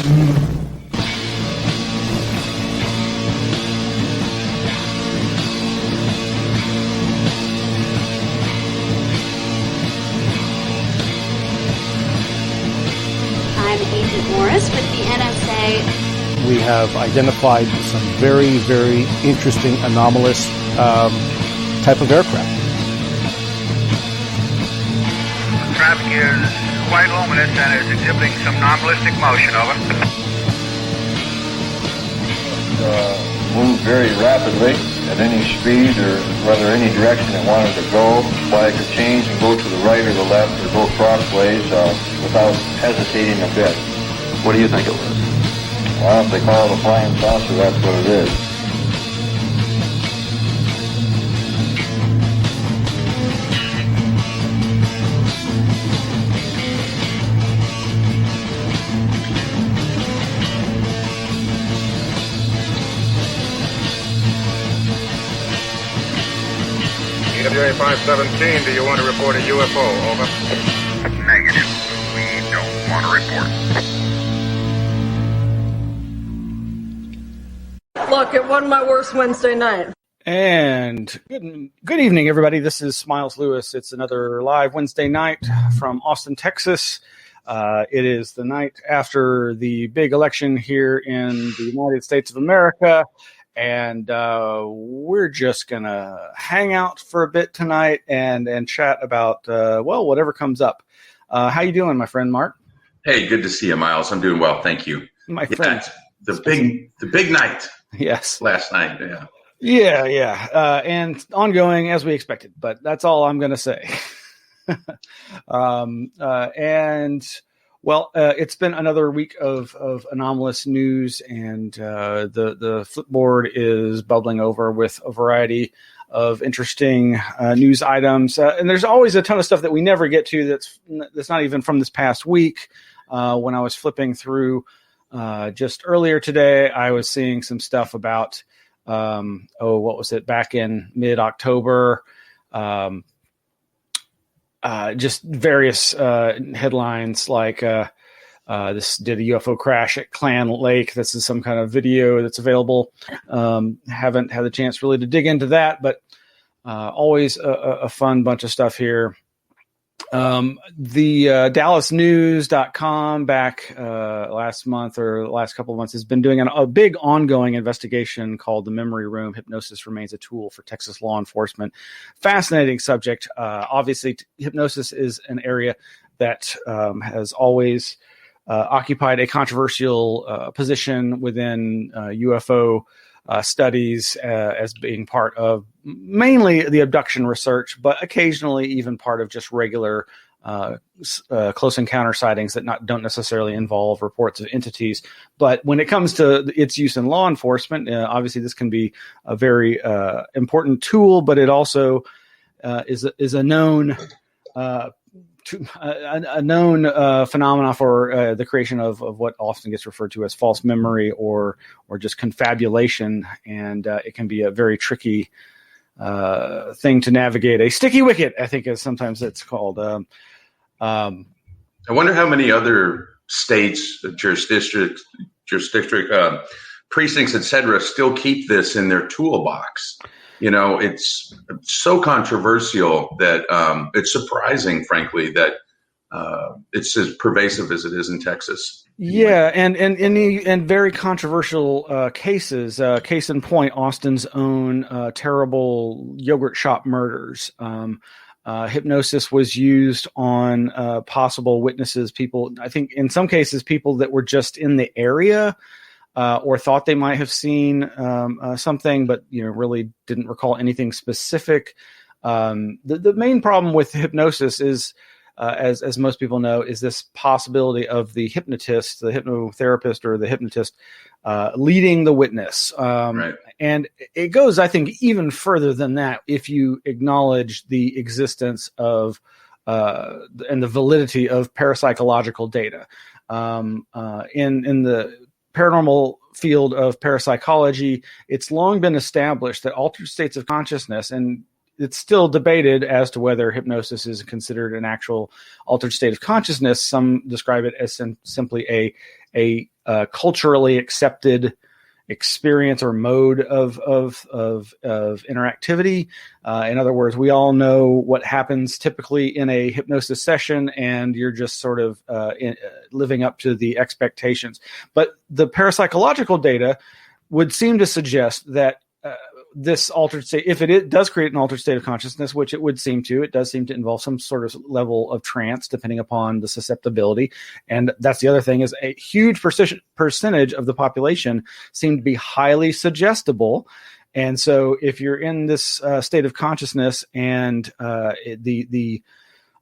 We have identified some very, very interesting anomalous type of aircraft. Traffic is quite luminous and is exhibiting some non-ballistic motion. Over. Move very rapidly at any speed or whether any direction it wanted to go. Flag could change and go to the right or the left or go crossways without hesitating a bit. What do you think it was? Well, if they call it a flying saucer, that's what it is. EWA 517, do you want to report a UFO? Over. Negative. We don't want to report. Look, it wasn't my worst Wednesday night. And good evening, everybody. This is Smiles Lewis. It's another live Wednesday night from Austin, Texas. It is the night after the big election here in the United States of America. And we're just going to hang out for a bit tonight and chat about, whatever comes up. How you doing, my friend, Mark? Hey, good to see you, Miles. I'm doing well. Thank you. My friend. The big night. Yes. Last night, yeah. Yeah. And ongoing as we expected, but that's all I'm going to say. It's been another week of anomalous news, and the Flipboard is bubbling over with a variety of interesting news items. And there's always a ton of stuff that we never get to that's not even from this past week. When I was flipping through just earlier today, I was seeing some stuff about, what was it, back in mid-October, just various headlines like this did a UFO crash at Clan Lake. This is some kind of video that's available. Haven't had the chance really to dig into that, but always a fun bunch of stuff here. The DallasNews.com back last month or the last couple of months has been doing a big ongoing investigation called The Memory Room. Hypnosis remains a tool for Texas law enforcement. Fascinating subject. Obviously, hypnosis is an area that has always occupied a controversial position within UFO studies as being part of mainly the abduction research, but occasionally even part of just regular close encounter sightings that don't necessarily involve reports of entities. But when it comes to its use in law enforcement, obviously this can be a very important tool, but it also is a known phenomena for the creation of what often gets referred to as false memory or just confabulation, and it can be a very tricky thing to navigate. A sticky wicket, I think, is sometimes it's called. I wonder how many other states, jurisdiction, precincts, etc., still keep this in their toolbox. You know, it's so controversial that it's surprising, frankly, that it's as pervasive as it is in Texas. Yeah, and very controversial cases. Case in point, Austin's own terrible yogurt shop murders. Hypnosis was used on possible witnesses, people, I think in some cases, people that were just in the area or thought they might have seen something, but really didn't recall anything specific. The main problem with hypnosis is, as most people know, is this possibility of the hypnotist, the hypnotherapist, or the hypnotist leading the witness. Right. And it goes, I think, even further than that if you acknowledge the existence of and the validity of parapsychological data. In the paranormal field of parapsychology, it's long been established that altered states of consciousness, and it's still debated as to whether hypnosis is considered an actual altered state of consciousness. Some describe it as simply a culturally accepted experience or mode of interactivity. In other words, we all know what happens typically in a hypnosis session, and you're just sort of living up to the expectations. But the parapsychological data would seem to suggest that this altered state, if it does create an altered state of consciousness, which it would seem to, it does seem to involve some sort of level of trance, depending upon the susceptibility. And that's the other thing, is a huge percentage of the population seem to be highly suggestible. And so if you're in this state of consciousness and the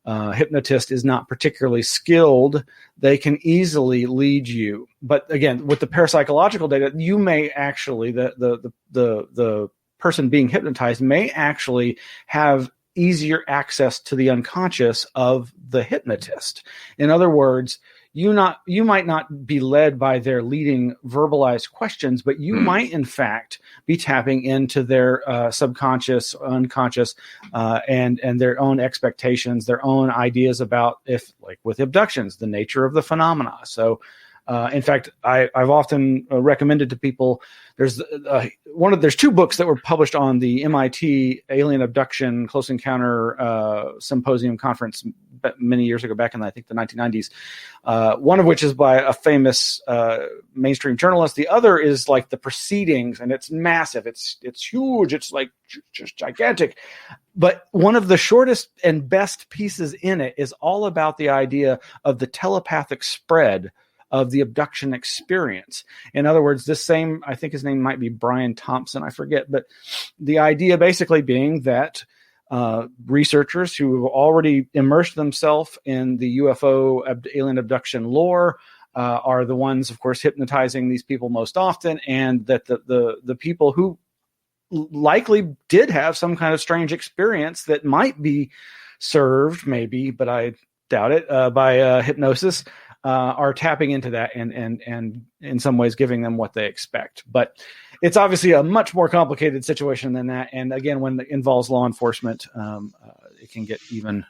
hypnotist is not particularly skilled, they can easily lead you. But again, with the parapsychological data, you may actually, the person being hypnotized may actually have easier access to the unconscious of the hypnotist. In other words, you might not be led by their leading verbalized questions, but you might in fact be tapping into their subconscious, unconscious, and their own expectations, their own ideas about, if like with abductions, the nature of the phenomena. So in fact, I've often recommended to people, there's two books that were published on the MIT Alien Abduction Close Encounter Symposium Conference many years ago, back in I think the 1990s. One of which is by a famous mainstream journalist. The other is like the proceedings, and it's massive. It's huge. It's like just gigantic. But one of the shortest and best pieces in it is all about the idea of the telepathic spread of the abduction experience. In other words, this same, I think his name might be Brian Thompson, I forget, but the idea basically being that researchers who have already immersed themselves in the UFO alien abduction lore are the ones, of course, hypnotizing these people most often, and that the people who likely did have some kind of strange experience that might be served, maybe, but I doubt it, by hypnosis, are tapping into that and in some ways giving them what they expect. But it's obviously a much more complicated situation than that. And again, when it involves law enforcement, it can get even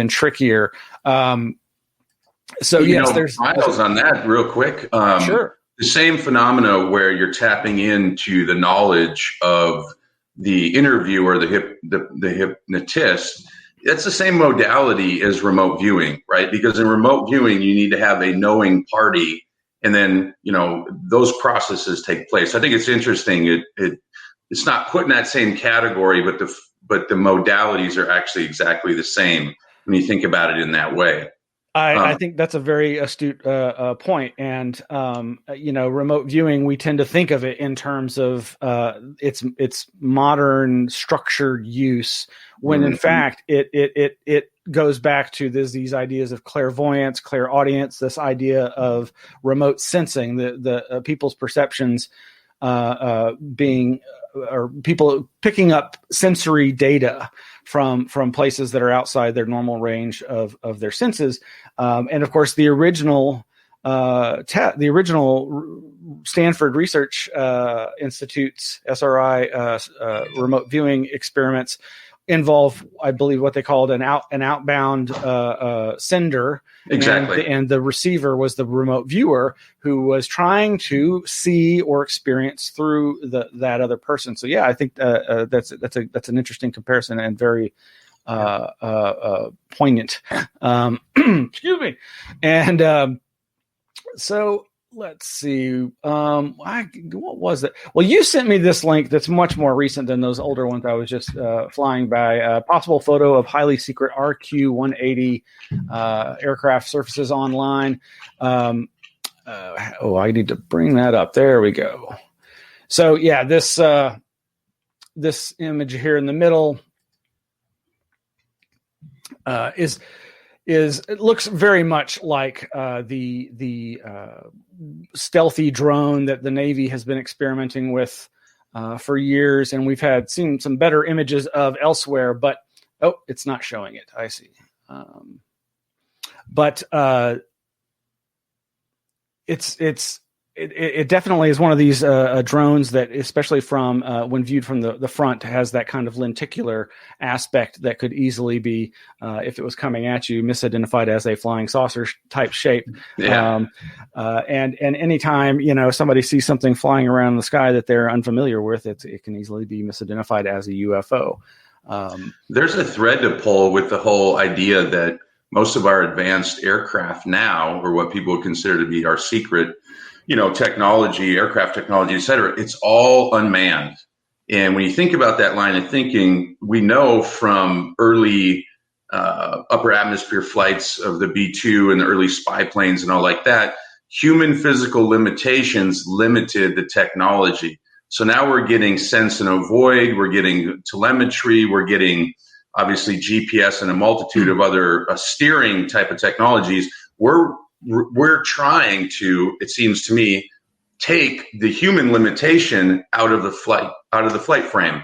trickier. So yes, there's Miles on that real quick. Sure. The same phenomena where you're tapping into the knowledge of the interviewer, the hypnotist. That's the same modality as remote viewing, right? Because in remote viewing, you need to have a knowing party, and then those processes take place. I think it's interesting. It's not put in that same category, but the modalities are actually exactly the same when you think about it in that way. I think that's a very astute point. And, remote viewing, we tend to think of it in terms of its modern structured use, when in fact it goes back to these ideas of clairvoyance, clairaudience, this idea of remote sensing, the people's perceptions being, or people picking up sensory data from places that are outside their normal range of their senses. And of course, the original Stanford Research Institute's SRI remote viewing experiments involve, I believe, what they called an outbound sender. Exactly. And the receiver was the remote viewer who was trying to see or experience through that other person. So yeah, I think that's an interesting comparison and very poignant. Excuse me. And so let's see. What was it? Well, you sent me this link that's much more recent than those older ones I was just flying by. A possible photo of highly secret RQ-180 aircraft surfaces online. I need to bring that up. There we go. So yeah, this image here in the middle it looks very much like the stealthy drone that the Navy has been experimenting with for years, and we've seen some better images of elsewhere. But it's not showing it. I see. But it's it definitely is one of these drones that, especially from when viewed from the front, has that kind of lenticular aspect that could easily be, if it was coming at you, misidentified as a flying saucer type shape. Yeah. And anytime somebody sees something flying around in the sky that they're unfamiliar with, it can easily be misidentified as a UFO. There's a thread to pull with the whole idea that most of our advanced aircraft now, or what people would consider to be our secret, technology, aircraft technology, et cetera, it's all unmanned. And when you think about that line of thinking, we know from early upper atmosphere flights of the B-2 and the early spy planes and all like that, human physical limitations limited the technology. So now we're getting sense and avoid, we're getting telemetry, we're getting obviously GPS and a multitude of other steering type of technologies. We're trying to, it seems to me, take the human limitation out of the flight frame.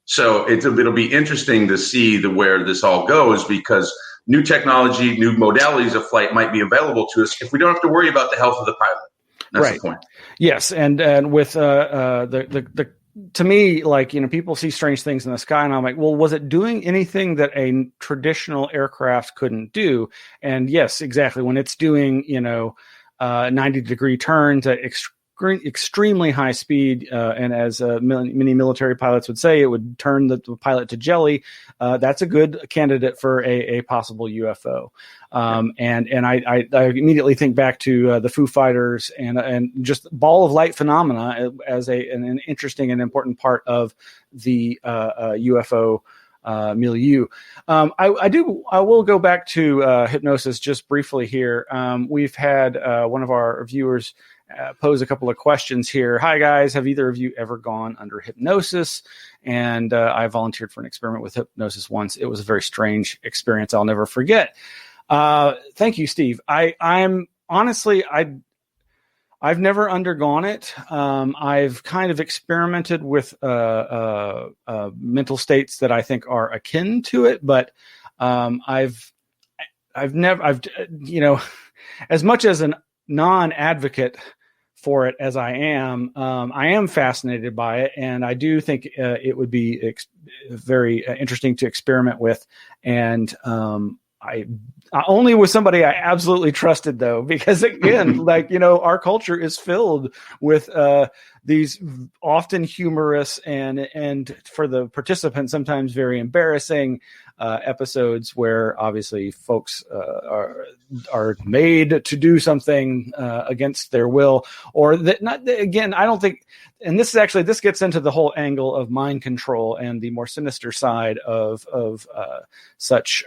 So it'll be interesting to see where this all goes, because new technology, new modalities of flight might be available to us if we don't have to worry about the health of the pilot. That's right. the point. Yes, and with the to me, like, people see strange things in the sky, and I'm like, well, was it doing anything that a traditional aircraft couldn't do? And yes, exactly. When it's doing 90-degree turns at extremely high speed, and as many military pilots would say, it would turn the pilot to jelly. That's a good candidate for a possible UFO. And I immediately think back to the Foo Fighters and just ball of light phenomena as an interesting and important part of the UFO milieu. I will go back to hypnosis just briefly here. We've had one of our viewers pose a couple of questions here. Hi guys, have either of you ever gone under hypnosis? And I volunteered for an experiment with hypnosis once. It was a very strange experience I'll never forget. Thank you, Steve. I'm honestly, I've never undergone it. I've kind of experimented with mental states that I think are akin to it, but I've never, as much as a non-advocate for it as I am fascinated by it, and I do think it would be very interesting to experiment with. And I only with somebody I absolutely trusted, though, because again, our culture is filled with these often humorous and for the participants sometimes very embarrassing episodes where obviously folks are made to do something against their will, or that not again. I don't think, and this gets into the whole angle of mind control and the more sinister side of such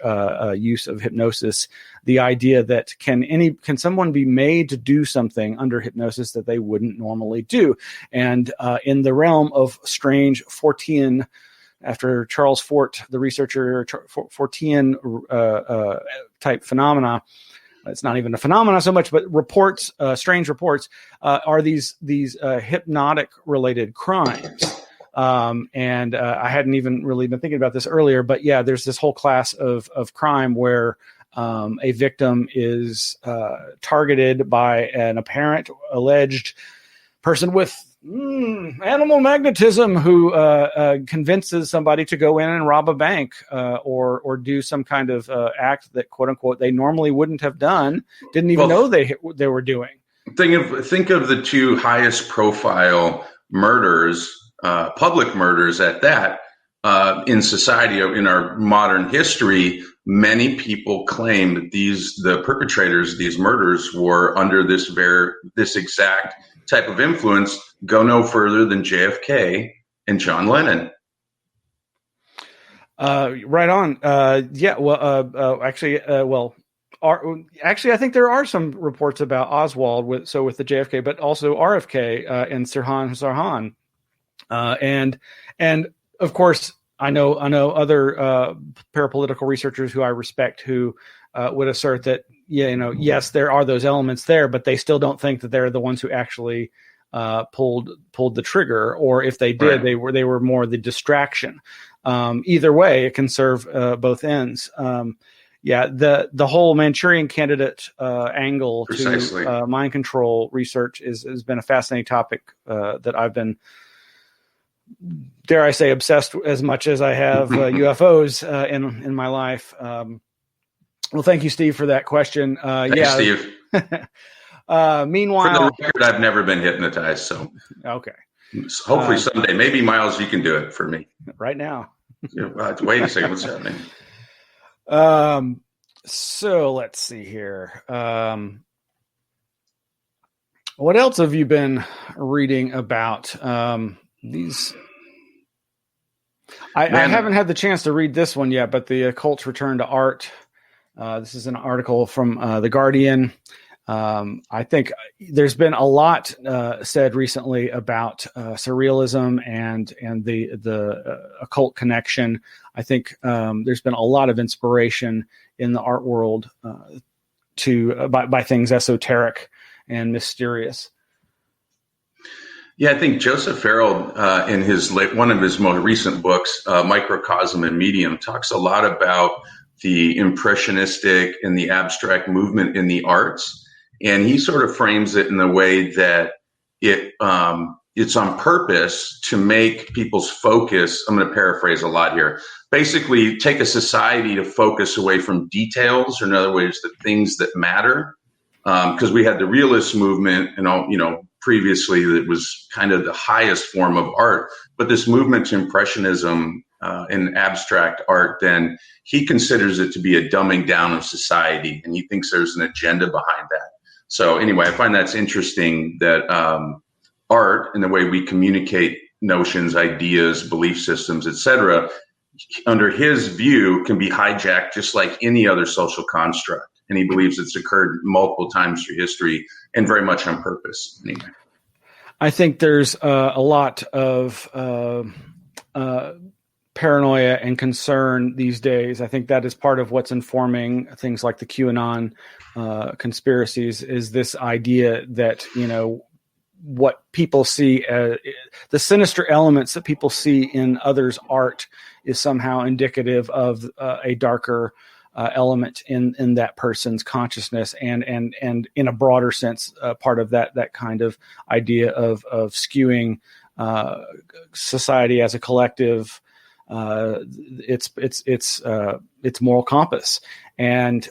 use of hypnosis. The idea that can someone be made to do something under hypnosis that they wouldn't normally do, and in the realm of strange Fortean. After Charles Fort, the researcher, Fortean type phenomena, it's not even a phenomena so much, but reports, strange reports, are these hypnotic related crimes. And I hadn't even really been thinking about this earlier, but yeah, there's this whole class of crime where a victim is targeted by an apparent alleged person with animal magnetism who convinces somebody to go in and rob a bank or do some kind of act that, quote unquote, they normally wouldn't have done, didn't even know they were doing. Think of the two highest profile murders, public murders at that, in society, in our modern history. Many people claim that the perpetrators of these murders were under this exact type of influence. Go no further than JFK and John Lennon. Right on. Yeah. Well, actually, I think there are some reports about Oswald with the JFK, but also RFK and Sirhan. And of course, I know other parapolitical researchers who I respect who would assert that, yes, there are those elements there, but they still don't think that they're the ones who actually pulled the trigger, or if they did, right, they were more the distraction. Either way, it can serve both ends. Yeah, the whole Manchurian Candidate angle Precisely. to mind control research has been a fascinating topic that I've been, dare I say, obsessed as much as I have UFOs in my life. Well, thank you, Steve, for that question. Thanks, Steve. Meanwhile, for the record, I've never been hypnotized, so okay. Hopefully someday. Maybe, Miles, you can do it for me. Right now. Wait a second. What's happening? So let's see here. What else have you been reading about? These... I haven't had the chance to read this one yet, but the Occult's Return to Art. This is an article from The Guardian. I think there's been a lot said recently about surrealism and the occult connection. I think there's been a lot of inspiration in the art world by things esoteric and mysterious. Yeah, I think Joseph Farrell, in one of his most recent books, Microcosm and Medium, talks a lot about the impressionistic and the abstract movement in the arts. And he sort of frames it in the way that it's on purpose to make people's focus. I'm going to paraphrase a lot here. Basically, take a society to focus away from details, or in other words, the things that matter. Because we had the realist movement, previously that was kind of the highest form of art. But this movement to impressionism in abstract art, then he considers it to be a dumbing down of society, and he thinks there's an agenda behind that. So anyway, I find that's interesting that art and the way we communicate notions, ideas, belief systems, etc., under his view, can be hijacked just like any other social construct. And he believes it's occurred multiple times through history and very much on purpose. Anyway. I think there's a lot of paranoia and concern these days. I think that is part of what's informing things like the QAnon conspiracies, is this idea that, what people see, the sinister elements that people see in others' art is somehow indicative of a darker element in that person's consciousness, and in a broader sense, part of that kind of idea of skewing society as a collective, its moral compass. And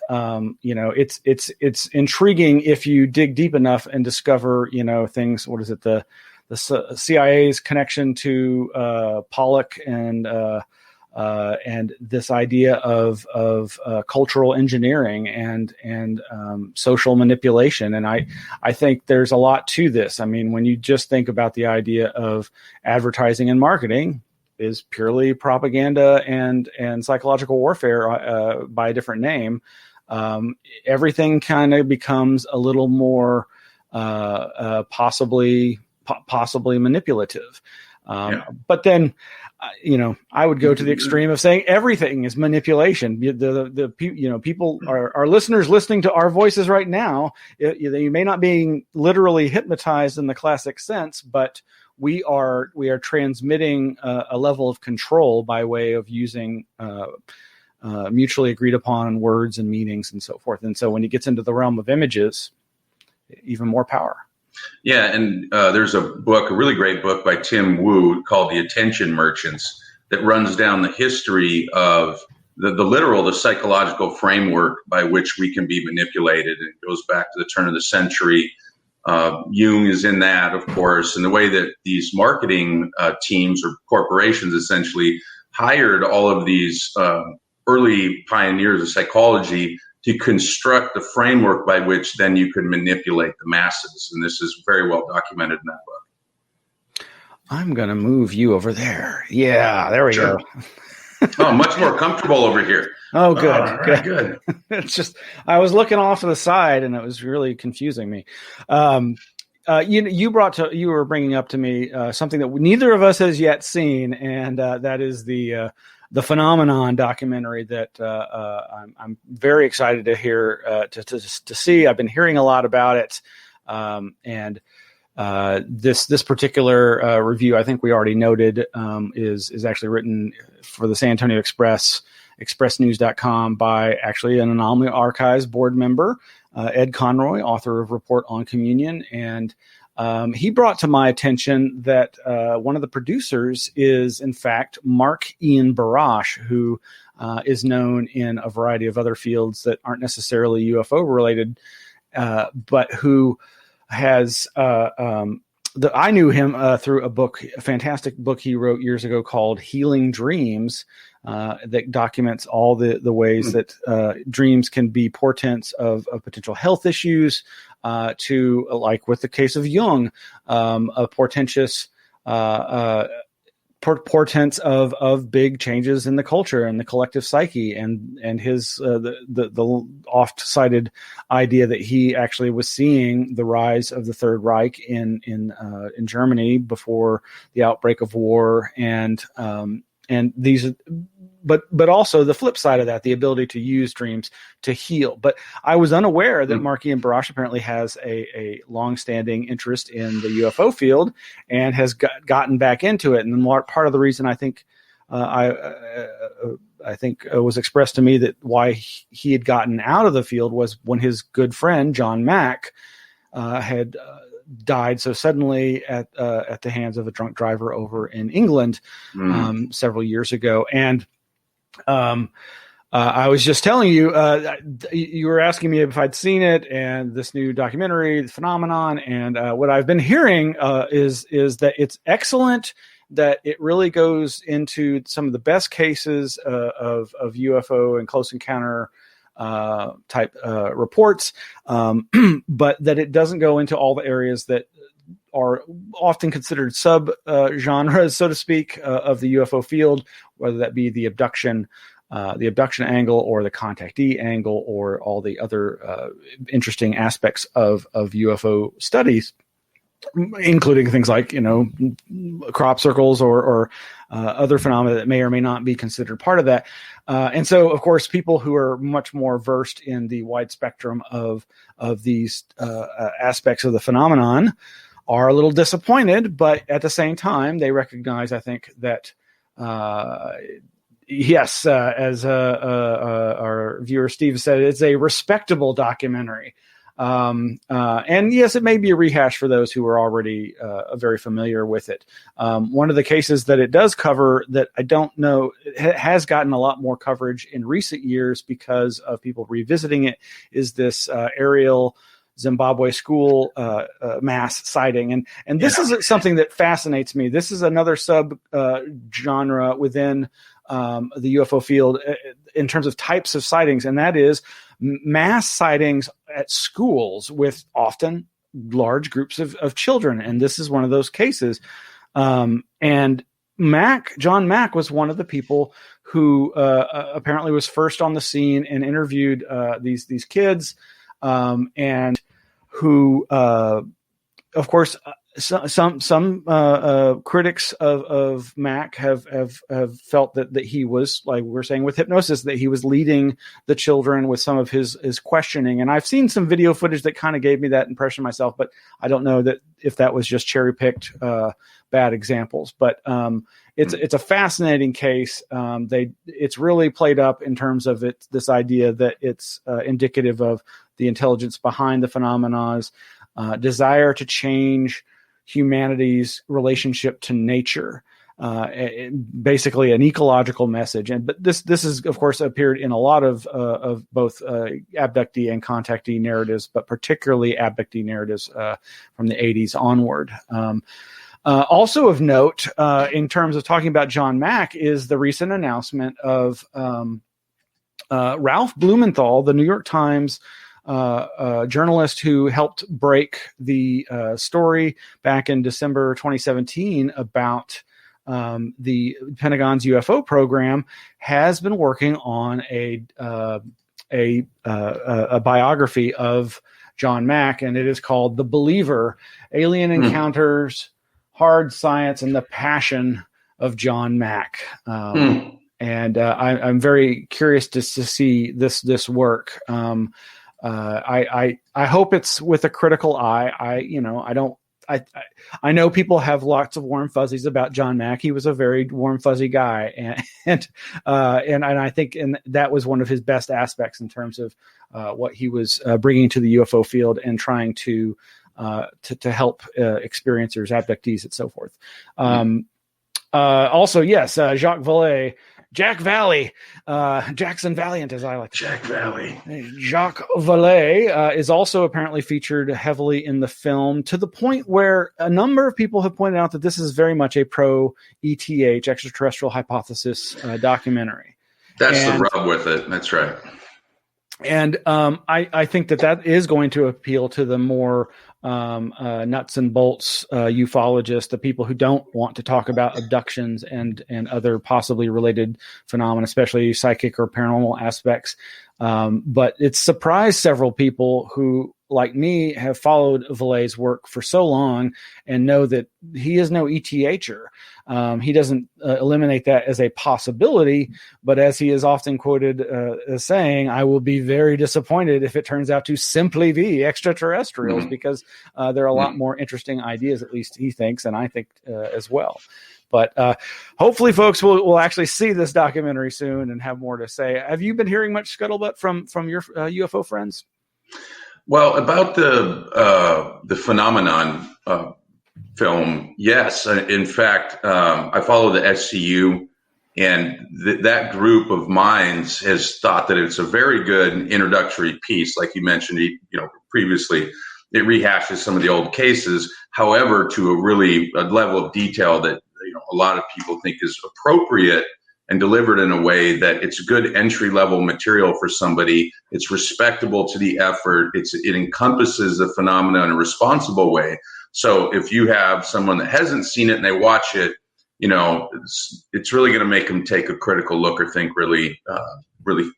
it's intriguing if you dig deep enough and discover things. What is it? The CIA's connection to Pollock and this idea of cultural engineering and social manipulation. And I think there's a lot to this. I mean, when you just think about the idea of advertising and marketing is purely propaganda and psychological warfare by a different name, everything kind of becomes a little more possibly manipulative. But then, I would go to the extreme of saying everything is manipulation. People, our listeners listening to our voices right now, you may not be literally hypnotized in the classic sense, but we are transmitting a level of control by way of using mutually agreed upon words and meanings and so forth. And so when it gets into the realm of images, even more power. Yeah, and there's a really great book by Tim Wu called The Attention Merchants that runs down the history of the psychological framework by which we can be manipulated. It goes back to the turn of the century. Jung is in that, of course, and the way that these marketing teams or corporations essentially hired all of these early pioneers of psychology to construct the framework by which then you could manipulate the masses. And this is very well documented in that book. I'm going to move you over there. Yeah, there we go. Oh, much more comfortable over here. Oh, good. Good. It's just, I was looking off to the side and it was really confusing me. You were bringing up to me something that neither of us has yet seen, and that is the Phenomenon documentary that I'm very excited to hear to see. I've been hearing a lot about it, and this particular review, I think we already noted, is actually written for the San Antonio Express expressnews.com by actually an Anomaly Archives board member, Ed Conroy, author of Report on Communion. And he brought to my attention that one of the producers is, in fact, Mark Ian Barash, who is known in a variety of other fields that aren't necessarily UFO related, but who has I knew him through a fantastic book he wrote years ago called Healing Dreams, that documents all the ways that dreams can be portents of potential health issues, to, like with the case of Jung, a portentous portents of big changes in the culture and the collective psyche, and his the oft cited idea that he actually was seeing the rise of the Third Reich in Germany before the outbreak of war, and these. But also the flip side of that, the ability to use dreams to heal. But I was unaware that Mark Ian Barash apparently has a longstanding interest in the UFO field and has gotten back into it. And part of the reason I think was expressed to me that why he had gotten out of the field was when his good friend John Mack had died so suddenly at the hands of a drunk driver over in England several years ago. And I was just telling you, you were asking me if I'd seen it and this new documentary, The Phenomenon. And what I've been hearing is that it's excellent, that it really goes into some of the best cases of UFO and close encounter type reports, but that it doesn't go into all the areas that are often considered sub genres, so to speak, of the UFO field, whether that be the abduction angle or the contactee angle or all the other interesting aspects of UFO studies, including things like, crop circles or other phenomena that may or may not be considered part of that. And so, of course, people who are much more versed in the wide spectrum of these aspects of the phenomenon are a little disappointed, but at the same time, they recognize, I think, that yes, as our viewer Steve said, it's a respectable documentary. And yes, it may be a rehash for those who are already very familiar with it. One of the cases that it does cover that I don't know has gotten a lot more coverage in recent years because of people revisiting it is this aerial Zimbabwe school mass sighting, and this is something that fascinates me. This is another sub genre within the UFO field in terms of types of sightings, and that is mass sightings at schools with often large groups of children, and this is one of those cases. And John Mack was one of the people who apparently was first on the scene and interviewed these kids. And who, of course, some critics of Mack have felt that he was, like we're saying with Hypnosis, that he was leading the children with some of his questioning. And I've seen some video footage that kind of gave me that impression myself, but I don't know that if that was just cherry picked bad examples. But it's a fascinating case. It's really played up in terms of this idea that it's indicative of the intelligence behind the phenomena's desire to change humanity's relationship to nature, basically an ecological message. But this is, of course, appeared in a lot of both abductee and contactee narratives, but particularly abductee narratives from the 80s onward. Also of note, in terms of talking about John Mack, is the recent announcement of Ralph Blumenthal, the New York Times journalist who helped break the story back in December 2017 about the Pentagon's UFO program, has been working on a biography of John Mack, and it is called The Believer: Alien Encounters, Hard Science, and the Passion of John Mack. And I'm very curious to see this work. I hope it's with a critical eye. I don't I know people have lots of warm fuzzies about John Mack. He was a very warm fuzzy guy, and I think that was one of his best aspects in terms of what he was bringing to the UFO field and trying to help experiencers, abductees, and so forth. Also, yes, Jacques Vallée. Jack Valley, Jackson Valiant, as I like to say. Jack Valley. Jacques Vallée is also apparently featured heavily in the film, to the point where a number of people have pointed out that this is very much a pro-ETH, extraterrestrial hypothesis documentary. That's the rub with it. That's right. And I think that is going to appeal to the more nuts and bolts ufologists, the people who don't want to talk about abductions and other possibly related phenomena, especially psychic or paranormal aspects. But it's surprised several people who, like me, have followed Vallée's work for so long and know that he is no ETHer. He doesn't eliminate that as a possibility, but as he is often quoted as saying, I will be very disappointed if it turns out to simply be extraterrestrials, because there are a lot more interesting ideas, at least he thinks, and I think as well. But hopefully folks will actually see this documentary soon and have more to say. Have you been hearing much scuttlebutt from your UFO friends? Well, about the phenomenon film, yes. In fact, I follow the SCU, and that group of minds has thought that it's a very good introductory piece. Like you mentioned, previously, it rehashes some of the old cases. However, to a level of detail that a lot of people think is appropriate, and delivered in a way that it's good entry-level material for somebody. It's respectable to the effort. It encompasses the phenomena in a responsible way. So if you have someone that hasn't seen it and they watch it, it's really going to make them take a critical look or think really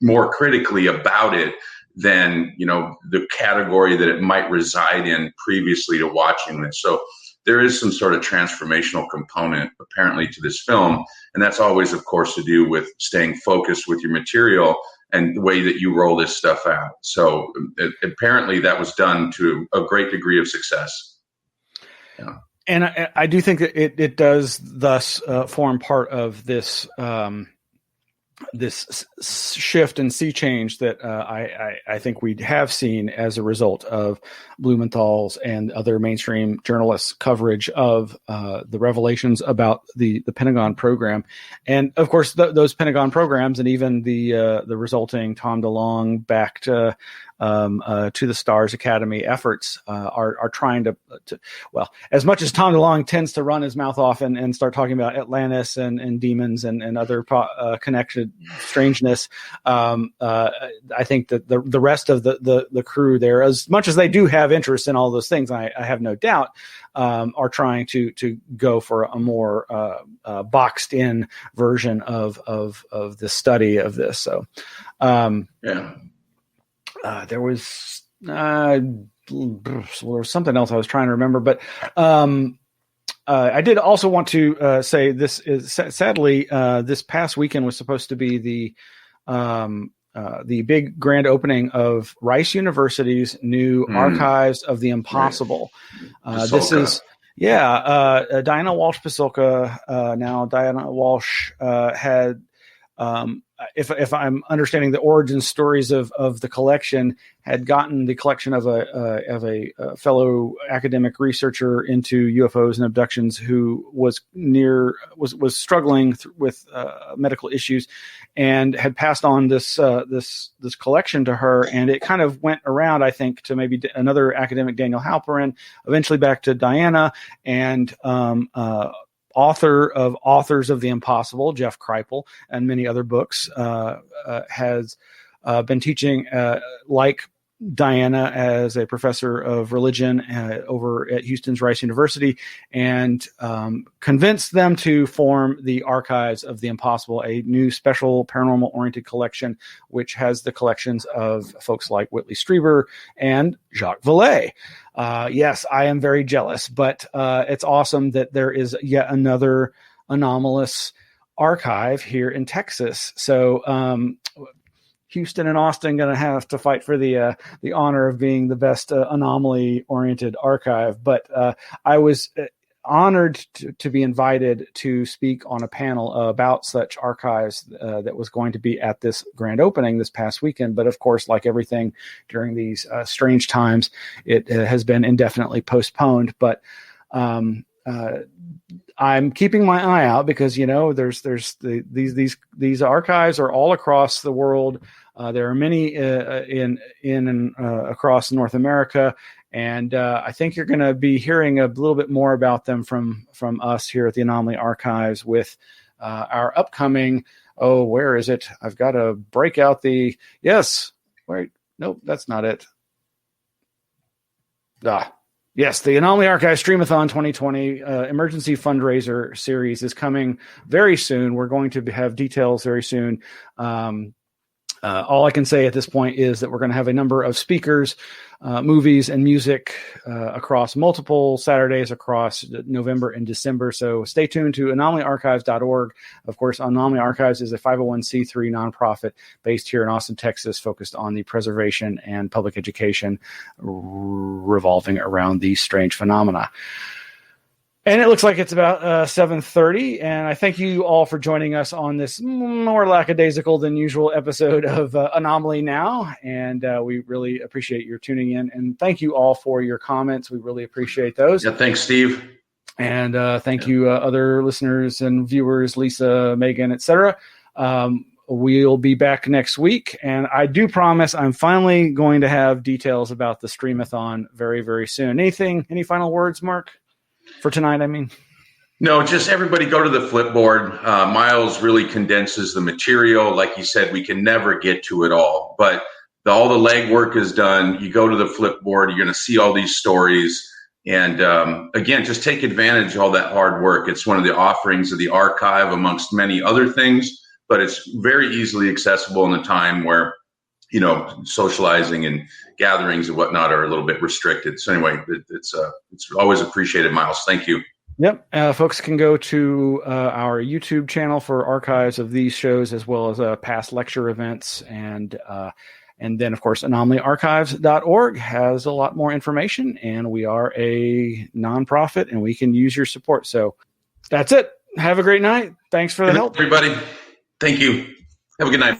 more critically about it than, the category that it might reside in previously to watching this. So there is some sort of transformational component apparently to this film. And that's always, of course, to do with staying focused with your material and the way that you roll this stuff out. So apparently that was done to a great degree of success. Yeah. And I do think that it does thus form part of this this shift and sea change that I think we have seen as a result of Blumenthal's and other mainstream journalists' coverage of the revelations about the Pentagon program. And of course, those Pentagon programs and even the resulting Tom DeLonge backed to the Stars Academy efforts are trying to, well, as much as Tom DeLonge tends to run his mouth off and start talking about Atlantis and demons and other connected strangeness, I think that the rest of the crew there, as much as they do have interest in all those things, I have no doubt, are trying to go for a more boxed in version of the study of this. So, yeah. There was something else I was trying to remember, but I did also want to say this is sadly this past weekend was supposed to be the big grand opening of Rice University's new Archives of the Impossible. Right. This is Diana Walsh-Pasulka. Now Diana Walsh had. If I'm understanding the origin stories of the collection, had gotten the collection of a fellow academic researcher into UFOs and abductions who was struggling with medical issues, and had passed on this collection to her, and it kind of went around, I think, to maybe another academic, Daniel Halperin, eventually back to Diana, and author of Authors of the Impossible, Jeff Kripal, and many other books, has been teaching like Diana as a professor of religion over at Houston's Rice University, and convinced them to form the Archives of the Impossible, a new special paranormal-oriented collection, which has the collections of folks like Whitley Strieber and Jacques Vallée. Yes, I am very jealous, but it's awesome that there is yet another anomalous archive here in Texas. So Houston and Austin going to have to fight for the honor of being the best anomaly-oriented archive. But I was honored to be invited to speak on a panel about such archives that was going to be at this grand opening this past weekend. But of course, like everything during these strange times, it has been indefinitely postponed. But I'm keeping my eye out because, you know, these archives are all across the world. There are many in and across North America. And I think you're going to be hearing a little bit more about them from us here at the Anomaly Archives with our upcoming. Oh, where is it? I've got to break out the. Yes. Wait. Nope, that's not it. Yes, the Anomaly Archives Streamathon 2020 emergency fundraiser series is coming very soon. We're going to have details very soon. All I can say at this point is that we're going to have a number of speakers, movies, and music across multiple Saturdays across November and December. So stay tuned to AnomalyArchives.org. Of course, Anomaly Archives is a 501c3 nonprofit based here in Austin, Texas, focused on the preservation and public education revolving around these strange phenomena. And it looks like it's about 7:30, and I thank you all for joining us on this more lackadaisical than usual episode of Anomaly Now, and we really appreciate your tuning in, and thank you all for your comments. We really appreciate those. Yeah, thanks, Steve. And thank you, other listeners and viewers, Lisa, Megan, etc. We'll be back next week, and I do promise I'm finally going to have details about the Streamathon very, very soon. Any final words, Mark? For tonight, I mean. No, just everybody go to the Flipboard. Miles really condenses the material. Like you said, we can never get to it all, but all the legwork is done. You go to the Flipboard, you're going to see all these stories. And again, just take advantage of all that hard work. It's one of the offerings of the archive amongst many other things, but it's very easily accessible in a time where, you know, socializing and gatherings and whatnot are a little bit restricted. So anyway, it's always appreciated, Miles. Thank you. Yep. Folks can go to our YouTube channel for archives of these shows, as well as past lecture events. And then, of course, AnomalyArchives.org has a lot more information. And we are a nonprofit, and we can use your support. So that's it. Have a great night. Thanks for the help. Everybody, thank you. Have a good night.